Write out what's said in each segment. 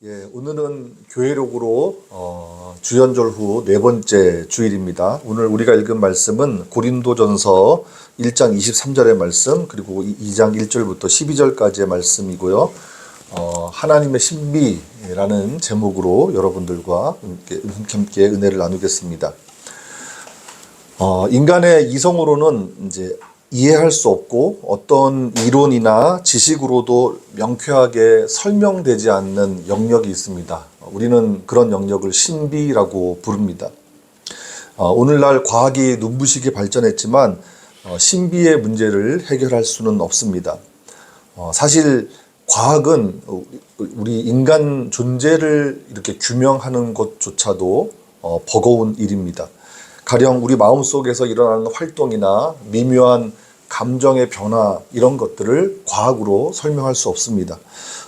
예, 오늘은 교회록으로 주연절 후 네 번째 주일입니다. 오늘 우리가 읽은 말씀은 고린도전서 1장 23절의 말씀, 그리고 2장 1절부터 12절까지의 말씀이고요. 하나님의 신비라는 제목으로 여러분들과 함께 은혜를 나누겠습니다. 인간의 이성으로는 이제 이해할 수 없고 어떤 이론이나 지식으로도 명쾌하게 설명되지 않는 영역이 있습니다. 우리는 그런 영역을 신비라고 부릅니다. 오늘날 과학이 눈부시게 발전했지만 신비의 문제를 해결할 수는 없습니다. 사실 과학은 우리 인간 존재를 이렇게 규명하는 것조차도 버거운 일입니다. 가령 우리 마음속에서 일어나는 활동이나 미묘한 감정의 변화, 이런 것들을 과학으로 설명할 수 없습니다.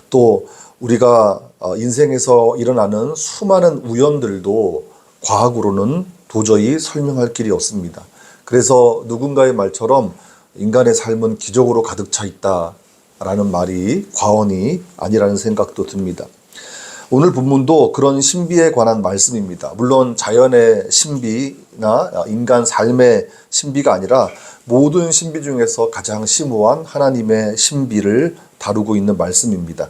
또 우리가 인생에서 일어나는 수많은 우연들도 과학으로는 도저히 설명할 길이 없습니다. 그래서 누군가의 말처럼 인간의 삶은 기적으로 가득 차 있다라는 말이 과언이 아니라는 생각도 듭니다. 오늘 본문도 그런 신비에 관한 말씀입니다. 물론 자연의 신비나 인간 삶의 신비가 아니라 모든 신비 중에서 가장 심오한 하나님의 신비를 다루고 있는 말씀입니다.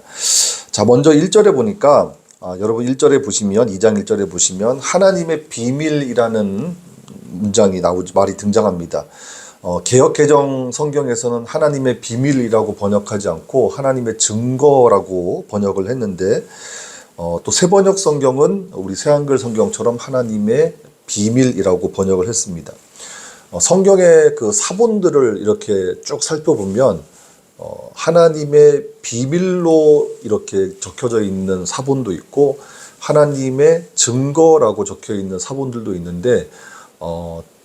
자, 먼저 1절에 보니까 여러분 1절에 보시면 2장 1절에 보시면 하나님의 비밀이라는 말이 등장합니다. 개역개정 성경에서는 하나님의 비밀이라고 번역하지 않고 하나님의 증거라고 번역을 했는데 또 새번역 성경은 우리 새한글 성경처럼 하나님의 비밀이라고 번역을 했습니다. 성경의 그 사본들을 이렇게 쭉 살펴보면 하나님의 비밀로 이렇게 적혀져 있는 사본도 있고 하나님의 증거라고 적혀 있는 사본들도 있는데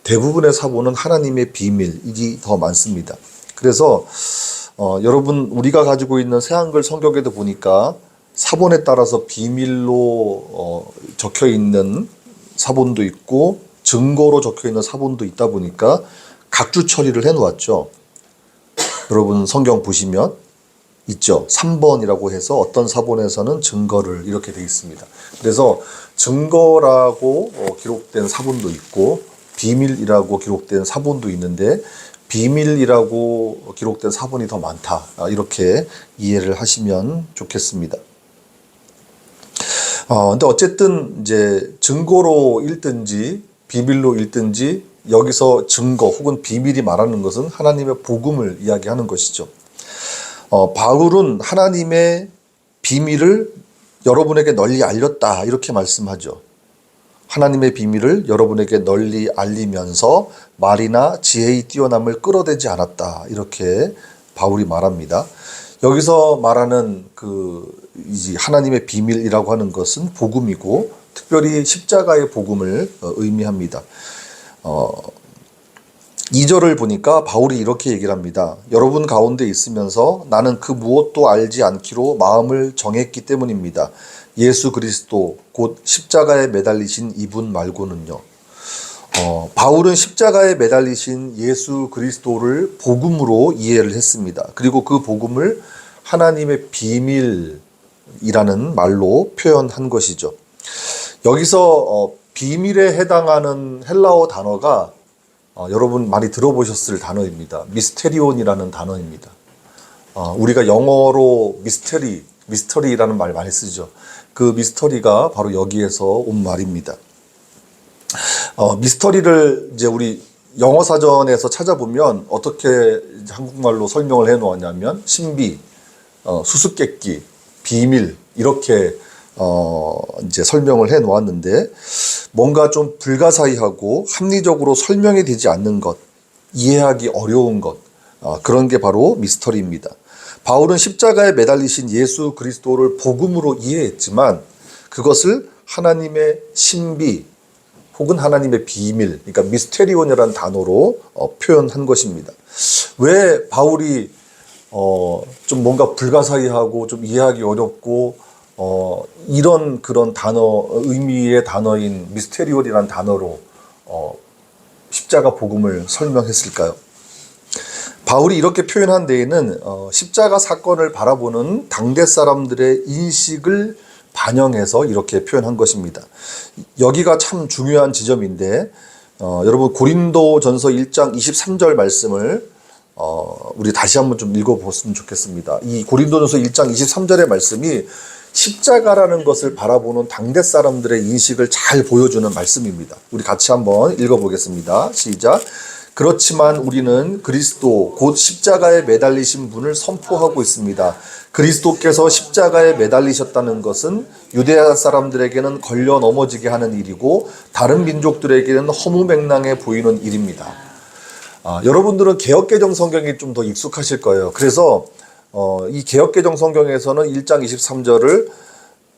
대부분의 사본은 하나님의 비밀이 더 많습니다. 그래서 여러분 우리가 가지고 있는 새한글 성경에도 보니까 사본에 따라서 비밀로 적혀 있는 사본도 있고 증거로 적혀 있는 사본도 있다 보니까 각주 처리를 해 놓았죠. 여러분 성경 보시면 있죠. 3번이라고 해서 어떤 사본에서는 증거를 이렇게 되어 있습니다. 그래서 증거라고 기록된 사본도 있고 비밀이라고 기록된 사본도 있는데 비밀이라고 기록된 사본이 더 많다. 이렇게 이해를 하시면 좋겠습니다. 근데 어쨌든 이제 증거로 읽든지 비밀로 읽든지 여기서 증거 혹은 비밀이 말하는 것은 하나님의 복음을 이야기하는 것이죠. 바울은 하나님의 비밀을 여러분에게 널리 알렸다 이렇게 말씀하죠. 하나님의 비밀을 여러분에게 널리 알리면서 말이나 지혜의 뛰어남을 끌어대지 않았다 이렇게 바울이 말합니다. 여기서 말하는 이제 하나님의 비밀이라고 하는 것은 복음이고 특별히 십자가의 복음을 의미합니다. 2절을 보니까 바울이 이렇게 얘기를 합니다. 여러분 가운데 있으면서 나는 그 무엇도 알지 않기로 마음을 정했기 때문입니다. 예수 그리스도 곧 십자가에 매달리신 이분 말고는요. 바울은 십자가에 매달리신 예수 그리스도를 복음으로 이해를 했습니다. 그리고 그 복음을 하나님의 비밀이라는 말로 표현한 것이죠. 여기서 비밀에 해당하는 헬라어 단어가 여러분 많이 들어보셨을 단어입니다. 미스테리온이라는 단어입니다. 우리가 영어로 미스터리라는 말 많이 쓰죠. 그 미스터리가 바로 여기에서 온 말입니다. 미스터리를 이제 우리 영어 사전에서 찾아보면 어떻게 한국말로 설명을 해 놓았냐면 신비, 수수께끼, 비밀 이렇게 이제 설명을 해 놓았는데 뭔가 좀 불가사의하고 합리적으로 설명이 되지 않는 것, 이해하기 어려운 것, 그런 게 바로 미스터리입니다. 바울은 십자가에 매달리신 예수 그리스도를 복음으로 이해했지만 그것을 하나님의 신비 혹은 하나님의 비밀, 그러니까 미스테리온이라는 단어로 표현한 것입니다. 왜 바울이 좀 뭔가 불가사의하고 좀 이해하기 어렵고 이런 그런 의미의 단어인 미스테리온이라는 단어로 십자가 복음을 설명했을까요? 바울이 이렇게 표현한 데에는 십자가 사건을 바라보는 당대 사람들의 인식을 반영해서 이렇게 표현한 것입니다. 여기가 참 중요한 지점인데 여러분 고린도전서 1장 23절 말씀을 우리 다시 한번 좀 읽어보았으면 좋겠습니다. 이 고린도전서 1장 23절의 말씀이 십자가라는 것을 바라보는 당대 사람들의 인식을 잘 보여주는 말씀입니다. 우리 같이 한번 읽어보겠습니다. 시작. 그렇지만 우리는 그리스도 곧 십자가에 매달리신 분을 선포하고 있습니다. 그리스도께서 십자가에 매달리셨다는 것은 유대야 사람들에게는 걸려 넘어지게 하는 일이고 다른 민족들에게는 허무맹랑해 보이는 일입니다. 여러분들은 개역개정 성경이 좀 더 익숙하실 거예요. 그래서 이 개역개정 성경에서는 1장 23절을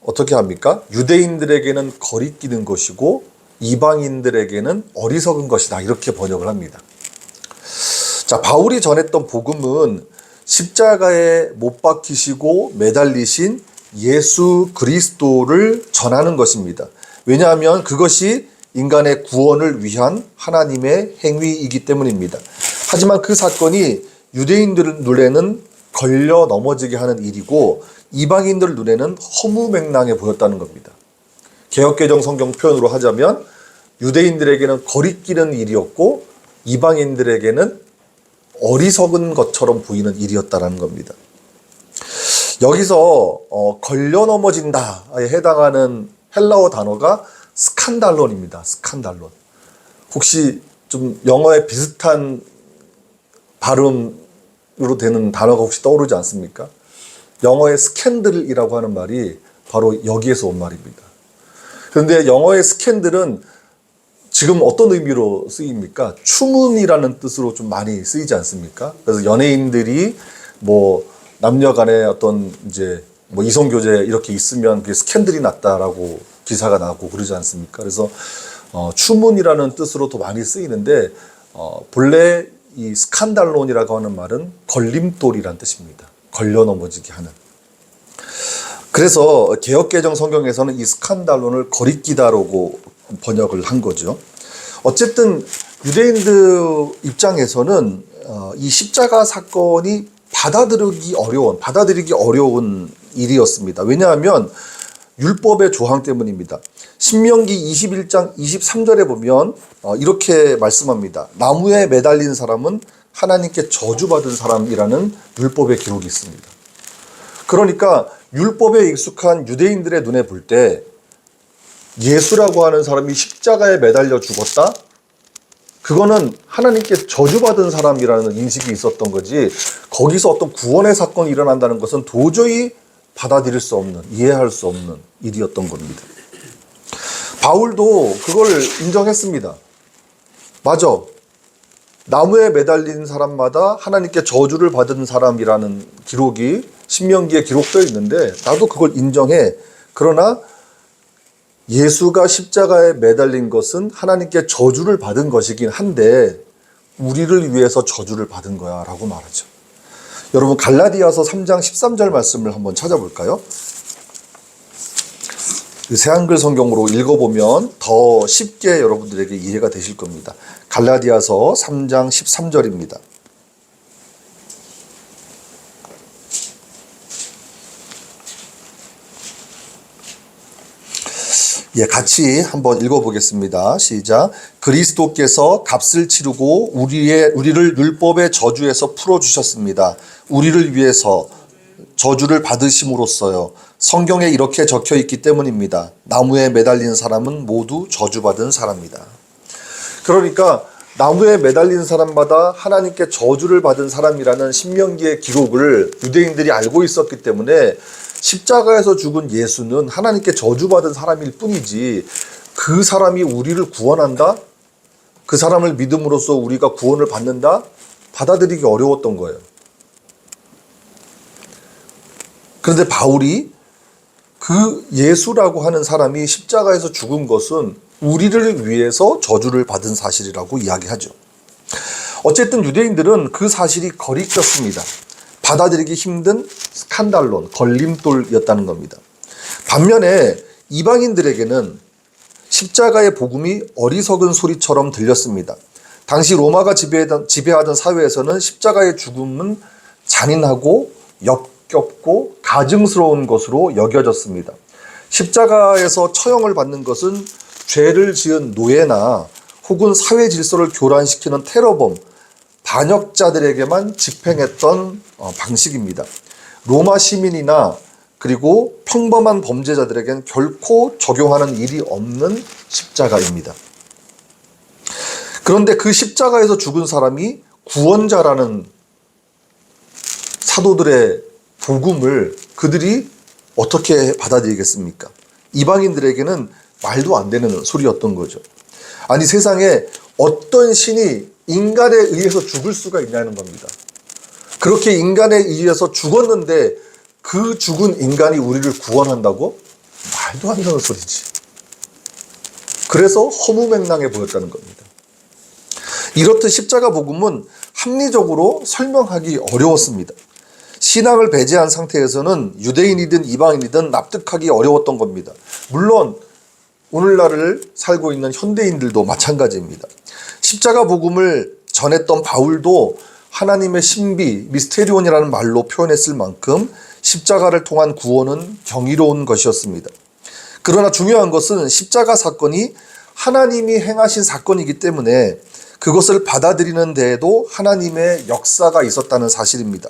어떻게 합니까? 유대인들에게는 거리끼는 것이고 이방인들에게는 어리석은 것이다, 이렇게 번역을 합니다. 자, 바울이 전했던 복음은 십자가에 못 박히시고 매달리신 예수 그리스도를 전하는 것입니다. 왜냐하면 그것이 인간의 구원을 위한 하나님의 행위이기 때문입니다. 하지만 그 사건이 유대인들 눈에는 걸려 넘어지게 하는 일이고 이방인들 눈에는 허무맹랑해 보였다는 겁니다. 개역개정 성경 표현으로 하자면 유대인들에게는 거리끼는 일이었고 이방인들에게는 어리석은 것처럼 보이는 일이었다는 겁니다. 여기서 걸려 넘어진다에 해당하는 헬라어 단어가 스칸달론입니다. 스칸달론. 혹시 좀 영어에 비슷한 발음으로 되는 단어가 혹시 떠오르지 않습니까? 영어의 스캔들이라고 하는 말이 바로 여기에서 온 말입니다. 그런데 영어의 스캔들은 지금 어떤 의미로 쓰입니까? 추문이라는 뜻으로 좀 많이 쓰이지 않습니까? 그래서 연예인들이 뭐 남녀 간에 어떤 이제 뭐 이성교제 이렇게 있으면 그게 스캔들이 났다라고 기사가 나고 그러지 않습니까? 그래서 추문이라는 뜻으로 더 많이 쓰이는데 본래 이 스칸달론이라고 하는 말은 걸림돌이라는 뜻입니다. 걸려 넘어지게 하는. 그래서 개역개정 성경에서는 이 스칸달론을 거리끼다라고 번역을 한 거죠. 어쨌든 유대인들 입장에서는 이 십자가 사건이 받아들이기 어려운 일이었습니다. 왜냐하면 율법의 조항 때문입니다. 신명기 21장 23절에 보면 이렇게 말씀합니다. 나무에 매달린 사람은 하나님께 저주받은 사람이라는 율법의 기록이 있습니다. 그러니까 율법에 익숙한 유대인들의 눈에 볼 때 예수라고 하는 사람이 십자가에 매달려 죽었다? 그거는 하나님께 저주받은 사람이라는 인식이 있었던 거지, 거기서 어떤 구원의 사건이 일어난다는 것은 도저히 받아들일 수 없는, 이해할 수 없는 일이었던 겁니다. 바울도 그걸 인정했습니다. 맞아. 나무에 매달린 사람마다 하나님께 저주를 받은 사람이라는 기록이 신명기에 기록되어 있는데 나도 그걸 인정해. 그러나 예수가 십자가에 매달린 것은 하나님께 저주를 받은 것이긴 한데 우리를 위해서 저주를 받은 거야 라고 말하죠. 여러분 갈라디아서 3장 13절 말씀을 한번 찾아볼까요? 새한글 성경으로 읽어보면 더 쉽게 여러분들에게 이해가 되실 겁니다. 갈라디아서 3장 13절입니다. 같이 한번 읽어보겠습니다. 시작. 그리스도께서 값을 치르고 우리를 율법의 저주에서 풀어주셨습니다. 우리를 위해서 저주를 받으심으로써요. 성경에 이렇게 적혀 있기 때문입니다. 나무에 매달린 사람은 모두 저주받은 사람이다. 그러니까 나무에 매달린 사람마다 하나님께 저주를 받은 사람이라는 신명기의 기록을 유대인들이 알고 있었기 때문에 십자가에서 죽은 예수는 하나님께 저주받은 사람일 뿐이지 그 사람이 우리를 구원한다? 그 사람을 믿음으로써 우리가 구원을 받는다? 받아들이기 어려웠던 거예요. 그런데 바울이 그 예수라고 하는 사람이 십자가에서 죽은 것은 우리를 위해서 저주를 받은 사실이라고 이야기하죠. 어쨌든 유대인들은 그 사실이 거리꼈습니다. 받아들이기 힘든 스칸달론, 걸림돌이었다는 겁니다. 반면에 이방인들에게는 십자가의 복음이 어리석은 소리처럼 들렸습니다. 당시 로마가 지배하던 사회에서는 십자가의 죽음은 잔인하고 역겹고 가증스러운 것으로 여겨졌습니다. 십자가에서 처형을 받는 것은 죄를 지은 노예나 혹은 사회 질서를 교란시키는 테러범, 반역자들에게만 집행했던 방식입니다. 로마 시민이나 그리고 평범한 범죄자들에겐 결코 적용하는 일이 없는 십자가입니다. 그런데 그 십자가에서 죽은 사람이 구원자라는 사도들의 복음을 그들이 어떻게 받아들이겠습니까? 이방인들에게는 말도 안 되는 소리였던 거죠. 아니, 세상에 어떤 신이 인간에 의해서 죽을 수가 있냐는 겁니다. 그렇게 인간에 의해서 죽었는데 그 죽은 인간이 우리를 구원한다고? 말도 안 되는 소리지. 그래서 허무맹랑해 보였다는 겁니다. 이렇듯 십자가 복음은 합리적으로 설명하기 어려웠습니다. 신앙을 배제한 상태에서는 유대인이든 이방인이든 납득하기 어려웠던 겁니다. 물론 오늘날을 살고 있는 현대인들도 마찬가지입니다. 십자가 복음을 전했던 바울도 하나님의 신비, 미스테리온이라는 말로 표현했을 만큼 십자가를 통한 구원은 경이로운 것이었습니다. 그러나 중요한 것은 십자가 사건이 하나님이 행하신 사건이기 때문에 그것을 받아들이는 데에도 하나님의 역사가 있었다는 사실입니다.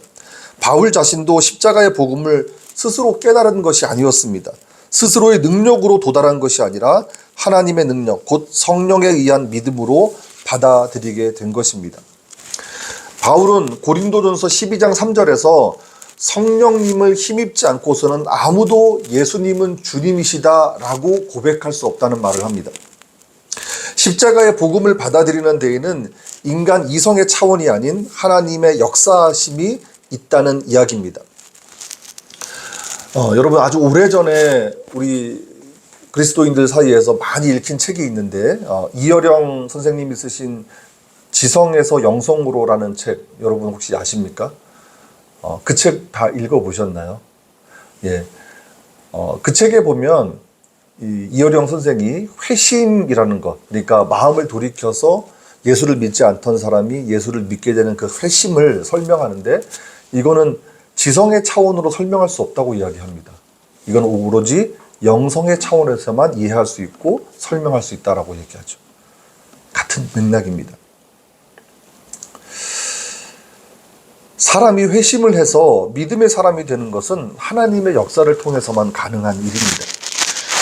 바울 자신도 십자가의 복음을 스스로 깨달은 것이 아니었습니다. 스스로의 능력으로 도달한 것이 아니라 하나님의 능력, 곧 성령에 의한 믿음으로 받아들이게 된 것입니다. 바울은 고린도전서 12장 3절에서 성령님을 힘입지 않고서는 아무도 예수님은 주님이시다라고 고백할 수 없다는 말을 합니다. 십자가의 복음을 받아들이는 데에는 인간 이성의 차원이 아닌 하나님의 역사심이 있다는 이야기입니다. 여러분, 아주 오래전에 우리 그리스도인들 사이에서 많이 읽힌 책이 있는데 이어령 선생님이 쓰신 지성에서 영성으로라는 책, 여러분 혹시 아십니까? 그 책 다 읽어보셨나요? 예. 그 책에 보면 이어령 선생이 회심이라는 것, 그러니까 마음을 돌이켜서 예수를 믿지 않던 사람이 예수를 믿게 되는 그 회심을 설명하는데, 이거는 지성의 차원으로 설명할 수 없다고 이야기합니다. 이건 오로지 영성의 차원에서만 이해할 수 있고 설명할 수 있다라고 얘기하죠. 같은 맥락입니다. 사람이 회심을 해서 믿음의 사람이 되는 것은 하나님의 역사를 통해서만 가능한 일입니다.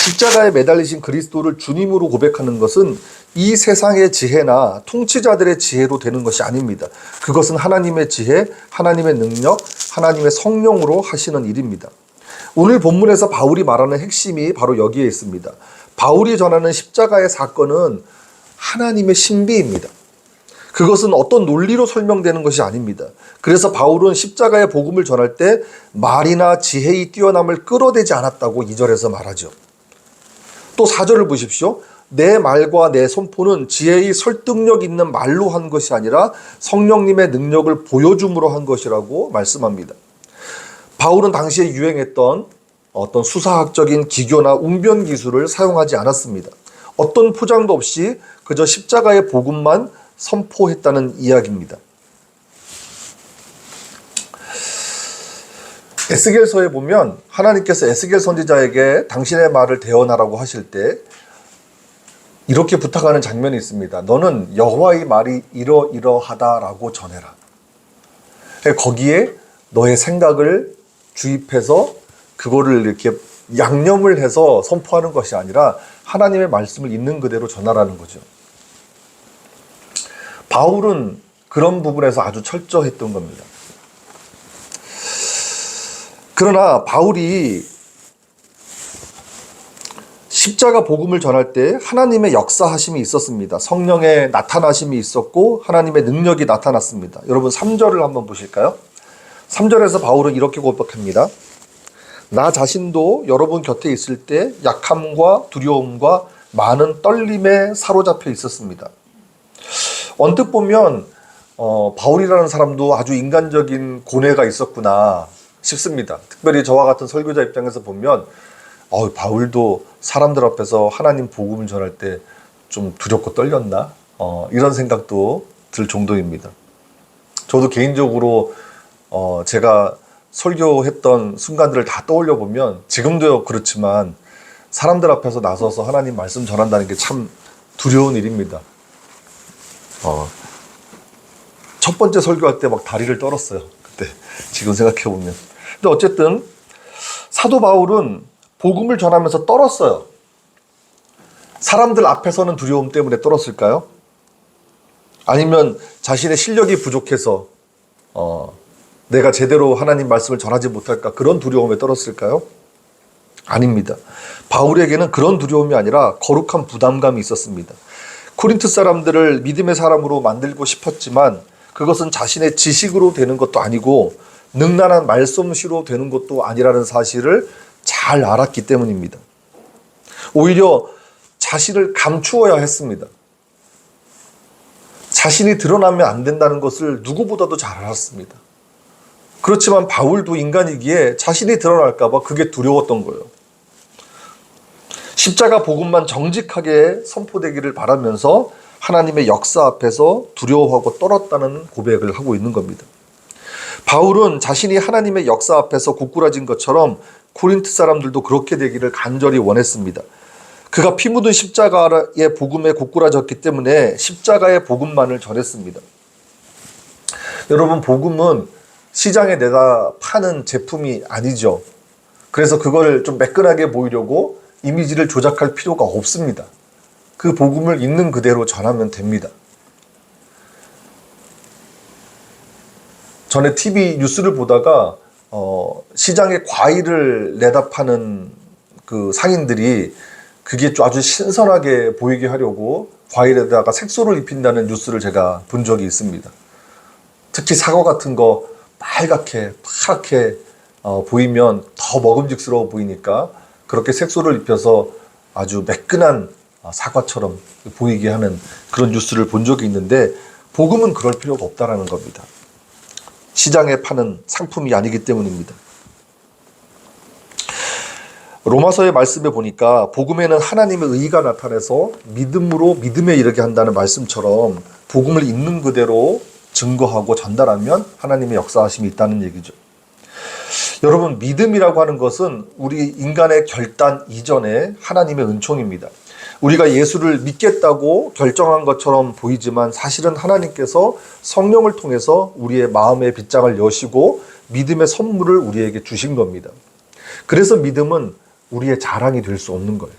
십자가에 매달리신 그리스도를 주님으로 고백하는 것은 이 세상의 지혜나 통치자들의 지혜로 되는 것이 아닙니다. 그것은 하나님의 지혜, 하나님의 능력, 하나님의 성령으로 하시는 일입니다. 오늘 본문에서 바울이 말하는 핵심이 바로 여기에 있습니다. 바울이 전하는 십자가의 사건은 하나님의 신비입니다. 그것은 어떤 논리로 설명되는 것이 아닙니다. 그래서 바울은 십자가의 복음을 전할 때 말이나 지혜의 뛰어남을 끌어대지 않았다고 2절에서 말하죠. 또 4절을 보십시오. 내 말과 내 선포는 지혜의 설득력 있는 말로 한 것이 아니라 성령님의 능력을 보여줌으로 한 것이라고 말씀합니다. 바울은 당시에 유행했던 어떤 수사학적인 기교나 웅변 기술을 사용하지 않았습니다. 어떤 포장도 없이 그저 십자가의 복음만 선포했다는 이야기입니다. 에스겔서에 보면 하나님께서 에스겔 선지자에게 당신의 말을 대언하라고 하실 때 이렇게 부탁하는 장면이 있습니다. 너는 여호와의 말이 이러이러하다라고 전해라. 거기에 너의 생각을 주입해서 그거를 이렇게 양념을 해서 선포하는 것이 아니라 하나님의 말씀을 있는 그대로 전하라는 거죠. 바울은 그런 부분에서 아주 철저했던 겁니다. 그러나 바울이 십자가 복음을 전할 때 하나님의 역사하심이 있었습니다. 성령의 나타나심이 있었고 하나님의 능력이 나타났습니다. 여러분 3절을 한번 보실까요? 3절에서 바울은 이렇게 고백합니다. 나 자신도 여러분 곁에 있을 때 약함과 두려움과 많은 떨림에 사로잡혀 있었습니다. 언뜻 보면 바울이라는 사람도 아주 인간적인 고뇌가 있었구나 싶습니다. 특별히 저와 같은 설교자 입장에서 보면 바울도 사람들 앞에서 하나님 복음을 전할 때 좀 두렵고 떨렸나? 이런 생각도 들 정도입니다. 저도 개인적으로 제가 설교했던 순간들을 다 떠올려 보면 지금도 그렇지만 사람들 앞에서 나서서 하나님 말씀 전한다는 게 참 두려운 일입니다. 첫 번째 설교할 때 막 다리를 떨었어요. 그때 지금 생각해 보면. 근데 어쨌든 사도 바울은 복음을 전하면서 떨었어요. 사람들 앞에서는 두려움 때문에 떨었을까요? 아니면 자신의 실력이 부족해서 내가 제대로 하나님 말씀을 전하지 못할까 그런 두려움에 떨었을까요? 아닙니다. 바울에게는 그런 두려움이 아니라 거룩한 부담감이 있었습니다. 코린트 사람들을 믿음의 사람으로 만들고 싶었지만 그것은 자신의 지식으로 되는 것도 아니고 능란한 말솜씨로 되는 것도 아니라는 사실을 잘 알았기 때문입니다. 오히려 자신을 감추어야 했습니다. 자신이 드러나면 안 된다는 것을 누구보다도 잘 알았습니다. 그렇지만 바울도 인간이기에 자신이 드러날까 봐 그게 두려웠던 거예요. 십자가 복음만 정직하게 선포되기를 바라면서 하나님의 역사 앞에서 두려워하고 떨었다는 고백을 하고 있는 겁니다. 바울은 자신이 하나님의 역사 앞에서 고꾸라진 것처럼 코린트 사람들도 그렇게 되기를 간절히 원했습니다. 그가 피 묻은 십자가의 복음에 고꾸라졌기 때문에 십자가의 복음만을 전했습니다. 여러분, 복음은 시장에 내다 파는 제품이 아니죠. 그래서 그걸 좀 매끈하게 보이려고 이미지를 조작할 필요가 없습니다. 그 복음을 있는 그대로 전하면 됩니다. 전에 TV 뉴스를 보다가 시장에 과일을 내다 파는 그 상인들이 그게 아주 신선하게 보이게 하려고 과일에다가 색소를 입힌다는 뉴스를 제가 본 적이 있습니다. 특히 사과 같은 거 빨갛게 파랗게 보이면 더 먹음직스러워 보이니까 그렇게 색소를 입혀서 아주 매끈한 사과처럼 보이게 하는 그런 뉴스를 본 적이 있는데 복음은 그럴 필요가 없다라는 겁니다. 시장에 파는 상품이 아니기 때문입니다. 로마서의 말씀에 보니까 복음에는 하나님의 의가 나타나서 믿음으로 믿음에 이르게 한다는 말씀처럼 복음을 있는 그대로 증거하고 전달하면 하나님의 역사하심이 있다는 얘기죠. 여러분, 믿음이라고 하는 것은 우리 인간의 결단 이전에 하나님의 은총입니다. 우리가 예수를 믿겠다고 결정한 것처럼 보이지만 사실은 하나님께서 성령을 통해서 우리의 마음의 빗장을 여시고 믿음의 선물을 우리에게 주신 겁니다. 그래서 믿음은 우리의 자랑이 될 수 없는 거예요.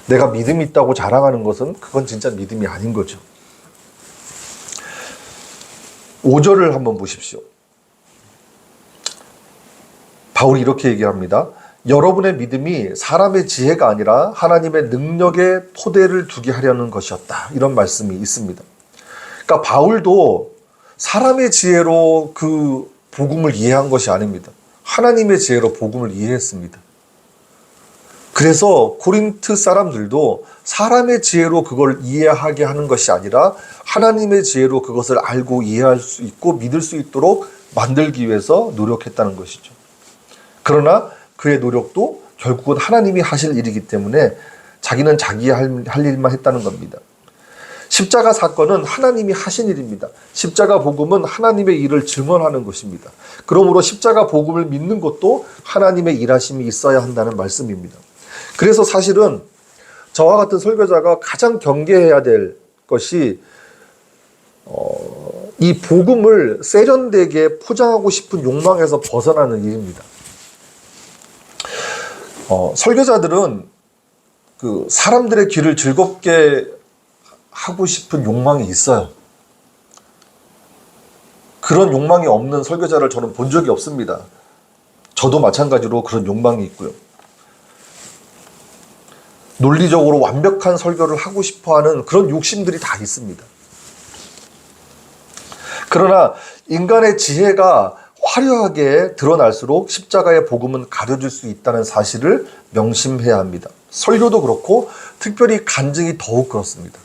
내가 믿음이 있다고 자랑하는 것은 그건 진짜 믿음이 아닌 거죠. 5절을 한번 보십시오. 바울이 이렇게 얘기합니다. 여러분의 믿음이 사람의 지혜가 아니라 하나님의 능력에 토대를 두게 하려는 것이었다. 이런 말씀이 있습니다. 그러니까 바울도 사람의 지혜로 그 복음을 이해한 것이 아닙니다. 하나님의 지혜로 복음을 이해했습니다. 그래서 코린트 사람들도 사람의 지혜로 그걸 이해하게 하는 것이 아니라 하나님의 지혜로 그것을 알고 이해할 수 있고 믿을 수 있도록 만들기 위해서 노력했다는 것이죠. 그러나 그의 노력도 결국은 하나님이 하실 일이기 때문에 자기는 자기 할 일만 했다는 겁니다. 십자가 사건은 하나님이 하신 일입니다. 십자가 복음은 하나님의 일을 증언하는 것입니다. 그러므로 십자가 복음을 믿는 것도 하나님의 일하심이 있어야 한다는 말씀입니다. 그래서 사실은 저와 같은 설교자가 가장 경계해야 될 것이 이 복음을 세련되게 포장하고 싶은 욕망에서 벗어나는 일입니다. 설교자들은 그 사람들의 귀를 즐겁게 하고 싶은 욕망이 있어요. 그런 욕망이 없는 설교자를 저는 본 적이 없습니다. 저도 마찬가지로 그런 욕망이 있고요. 논리적으로 완벽한 설교를 하고 싶어하는 그런 욕심들이 다 있습니다. 그러나 인간의 지혜가 화려하게 드러날수록 십자가의 복음은 가려질 수 있다는 사실을 명심해야 합니다. 설교도 그렇고 특별히 간증이 더욱 그렇습니다.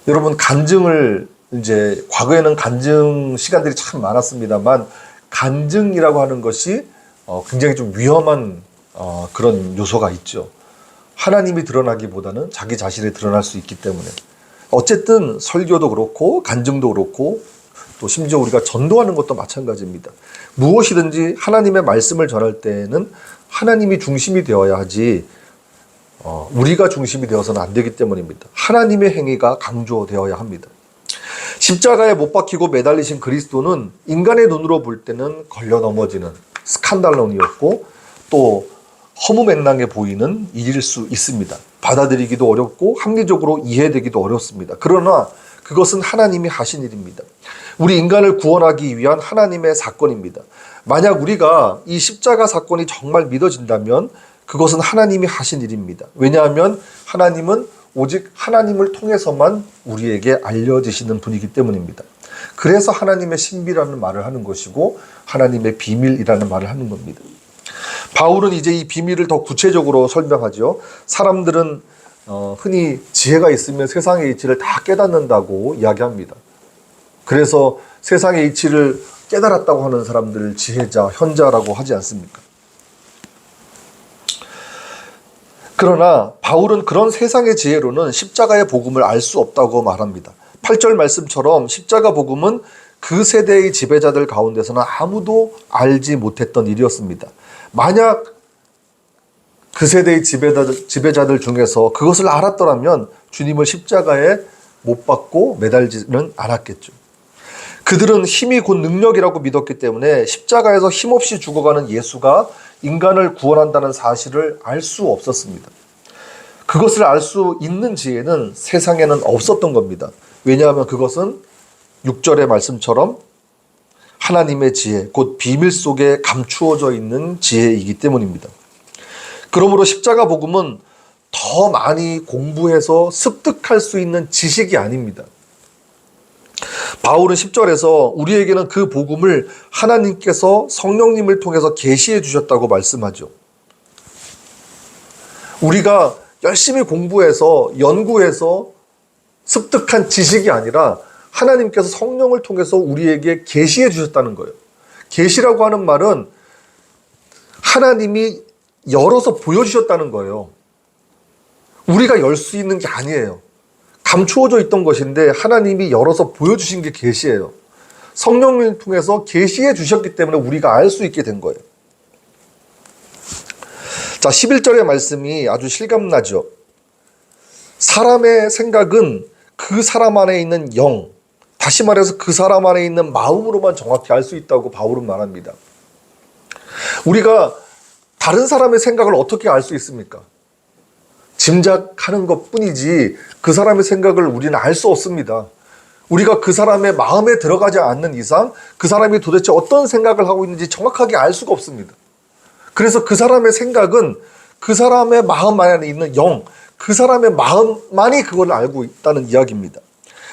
여러분, 간증을 이제 과거에는 간증 시간들이 참 많았습니다만 간증이라고 하는 것이 굉장히 좀 위험한 그런 요소가 있죠. 하나님이 드러나기보다는 자기 자신이 드러날 수 있기 때문에 어쨌든 설교도 그렇고 간증도 그렇고 또 심지어 우리가 전도하는 것도 마찬가지입니다. 무엇이든지 하나님의 말씀을 전할 때에는 하나님이 중심이 되어야 하지 우리가 중심이 되어서는 안 되기 때문입니다. 하나님의 행위가 강조되어야 합니다. 십자가에 못 박히고 매달리신 그리스도는 인간의 눈으로 볼 때는 걸려 넘어지는 스칸달론이었고 또 허무맹랑해 보이는 일일 수 있습니다. 받아들이기도 어렵고 합리적으로 이해되기도 어렵습니다. 그러나 그것은 하나님이 하신 일입니다. 우리 인간을 구원하기 위한 하나님의 사건입니다. 만약 우리가 이 십자가 사건이 정말 믿어진다면 그것은 하나님이 하신 일입니다. 왜냐하면 하나님은 오직 하나님을 통해서만 우리에게 알려지시는 분이기 때문입니다. 그래서 하나님의 신비라는 말을 하는 것이고 하나님의 비밀이라는 말을 하는 겁니다. 바울은 이제 이 비밀을 더 구체적으로 설명하죠. 사람들은 흔히 지혜가 있으면 세상의 이치를 다 깨닫는다고 이야기합니다. 그래서 세상의 이치를 깨달았다고 하는 사람들을 지혜자, 현자라고 하지 않습니까? 그러나 바울은 그런 세상의 지혜로는 십자가의 복음을 알 수 없다고 말합니다. 8절 말씀처럼 십자가 복음은 그 세대의 지배자들 가운데서는 아무도 알지 못했던 일이었습니다. 만약 그 세대의 지배자들 중에서 그것을 알았더라면 주님을 십자가에 못 박고 매달지는 않았겠죠. 그들은 힘이 곧 능력이라고 믿었기 때문에 십자가에서 힘없이 죽어가는 예수가 인간을 구원한다는 사실을 알 수 없었습니다. 그것을 알 수 있는 지혜는 세상에는 없었던 겁니다. 왜냐하면 그것은 6절의 말씀처럼 하나님의 지혜, 곧 비밀 속에 감추어져 있는 지혜이기 때문입니다. 그러므로 십자가 복음은 더 많이 공부해서 습득할 수 있는 지식이 아닙니다. 바울은 10절에서 우리에게는 그 복음을 하나님께서 성령님을 통해서 계시해 주셨다고 말씀하죠. 우리가 열심히 공부해서 연구해서 습득한 지식이 아니라 하나님께서 성령을 통해서 우리에게 계시해 주셨다는 거예요. 계시라고 하는 말은 하나님이 열어서 보여주셨다는 거예요. 우리가 열 수 있는 게 아니에요. 감추어져 있던 것인데 하나님이 열어서 보여주신 게 계시예요. 성령을 통해서 계시해 주셨기 때문에 우리가 알 수 있게 된 거예요. 자, 11절의 말씀이 아주 실감나죠. 사람의 생각은 그 사람 안에 있는 영, 다시 말해서 그 사람 안에 있는 마음으로만 정확히 알 수 있다고 바울은 말합니다. 우리가 다른 사람의 생각을 어떻게 알 수 있습니까? 짐작하는 것 뿐이지 그 사람의 생각을 우리는 알 수 없습니다. 우리가 그 사람의 마음에 들어가지 않는 이상 그 사람이 도대체 어떤 생각을 하고 있는지 정확하게 알 수가 없습니다. 그래서 그 사람의 생각은 그 사람의 마음 안에 있는 영, 그 사람의 마음만이 그걸 알고 있다는 이야기입니다.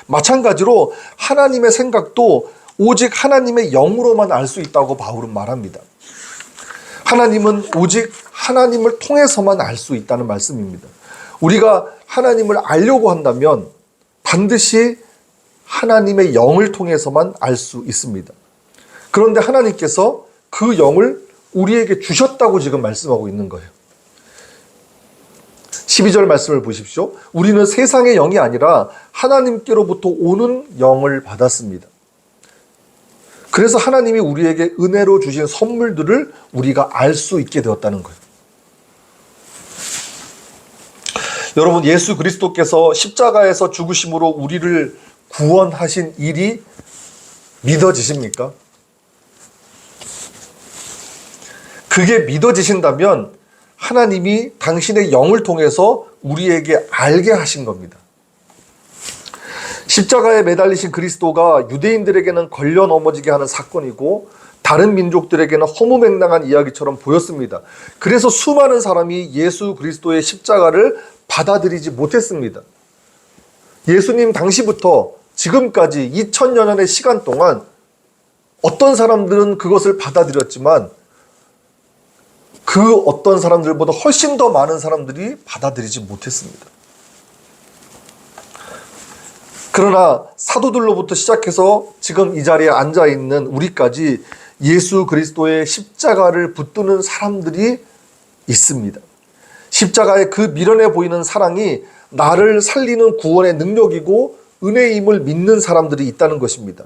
마찬가지로 하나님의 생각도 오직 하나님의 영으로만 알 수 있다고 바울은 말합니다. 하나님은 오직 하나님을 통해서만 알 수 있다는 말씀입니다. 우리가 하나님을 알려고 한다면 반드시 하나님의 영을 통해서만 알 수 있습니다. 그런데 하나님께서 그 영을 우리에게 주셨다고 지금 말씀하고 있는 거예요. 12절 말씀을 보십시오. 우리는 세상의 영이 아니라 하나님께로부터 오는 영을 받았습니다. 그래서 하나님이 우리에게 은혜로 주신 선물들을 우리가 알 수 있게 되었다는 거예요. 여러분, 예수 그리스도께서 십자가에서 죽으심으로 우리를 구원하신 일이 믿어지십니까? 그게 믿어지신다면 하나님이 당신의 영을 통해서 우리에게 알게 하신 겁니다. 십자가에 매달리신 그리스도가 유대인들에게는 걸려 넘어지게 하는 사건이고 다른 민족들에게는 허무맹랑한 이야기처럼 보였습니다. 그래서 수많은 사람이 예수 그리스도의 십자가를 받아들이지 못했습니다. 예수님 당시부터 지금까지 2000여 년의 시간 동안 어떤 사람들은 그것을 받아들였지만 그 어떤 사람들보다 훨씬 더 많은 사람들이 받아들이지 못했습니다. 그러나 사도들로부터 시작해서 지금 이 자리에 앉아있는 우리까지 예수 그리스도의 십자가를 붙드는 사람들이 있습니다. 십자가의 그 미련해 보이는 사랑이 나를 살리는 구원의 능력이고 은혜임을 믿는 사람들이 있다는 것입니다.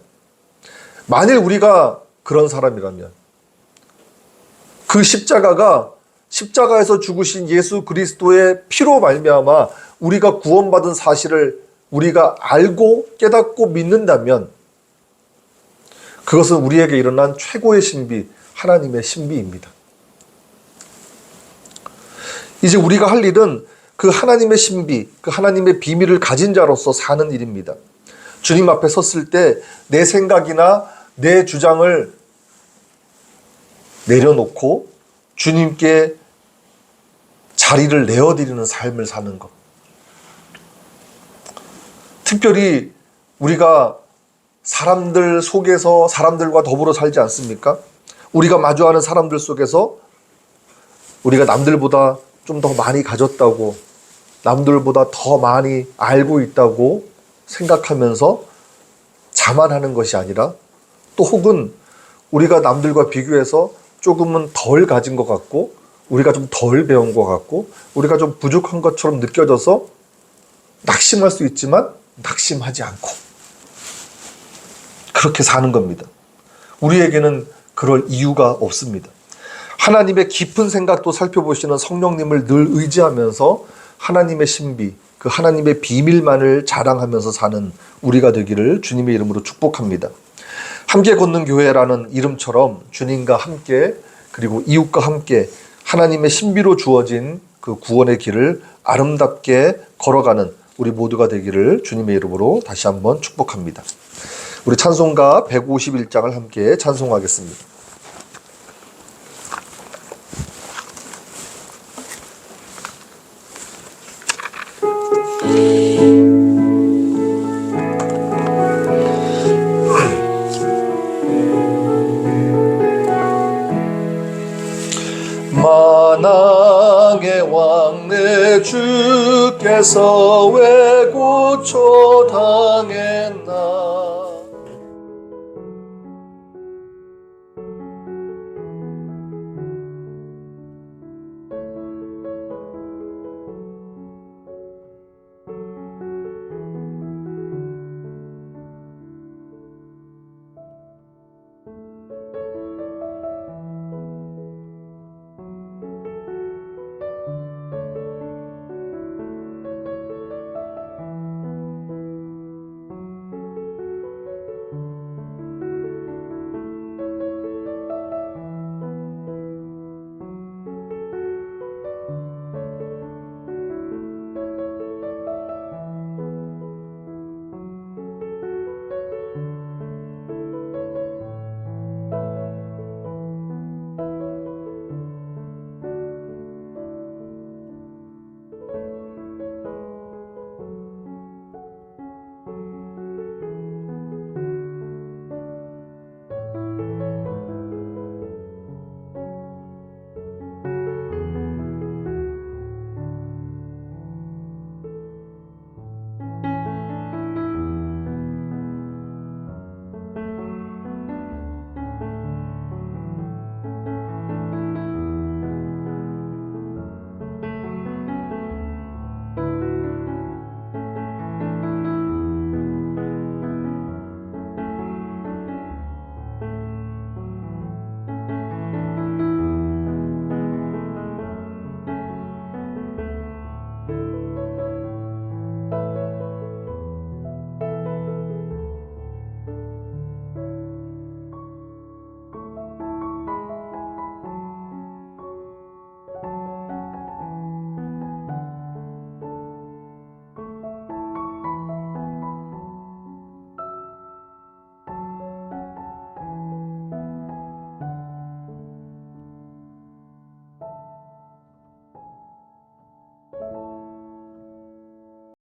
만일 우리가 그런 사람이라면 그 십자가에서 죽으신 예수 그리스도의 피로 말미암아 우리가 구원받은 사실을 우리가 알고 깨닫고 믿는다면 그것은 우리에게 일어난 최고의 신비, 하나님의 신비입니다. 이제 우리가 할 일은 그 하나님의 신비, 그 하나님의 비밀을 가진 자로서 사는 일입니다. 주님 앞에 섰을 때 내 생각이나 내 주장을 내려놓고 주님께 자리를 내어드리는 삶을 사는 것. 특별히 우리가 사람들 속에서 사람들과 더불어 살지 않습니까? 우리가 마주하는 사람들 속에서 우리가 남들보다 좀 더 많이 가졌다고, 남들보다 더 많이 알고 있다고 생각하면서 자만하는 것이 아니라, 또 혹은 우리가 남들과 비교해서 조금은 덜 가진 것 같고, 우리가 좀 덜 배운 것 같고, 우리가 좀 부족한 것처럼 느껴져서 낙심할 수 있지만 낙심하지 않고 그렇게 사는 겁니다. 우리에게는 그럴 이유가 없습니다. 하나님의 깊은 생각도 살펴보시는 성령님을 늘 의지하면서 하나님의 신비, 그 하나님의 비밀만을 자랑하면서 사는 우리가 되기를 주님의 이름으로 축복합니다. 함께 걷는 교회라는 이름처럼 주님과 함께, 그리고 이웃과 함께 하나님의 신비로 주어진 그 구원의 길을 아름답게 걸어가는 우리 모두가 되기를 주님의 이름으로 다시 한번 축복합니다. 우리 찬송가 151장을 함께 찬송하겠습니다. 만왕의 왕 내 주께서 왜 고초당했나.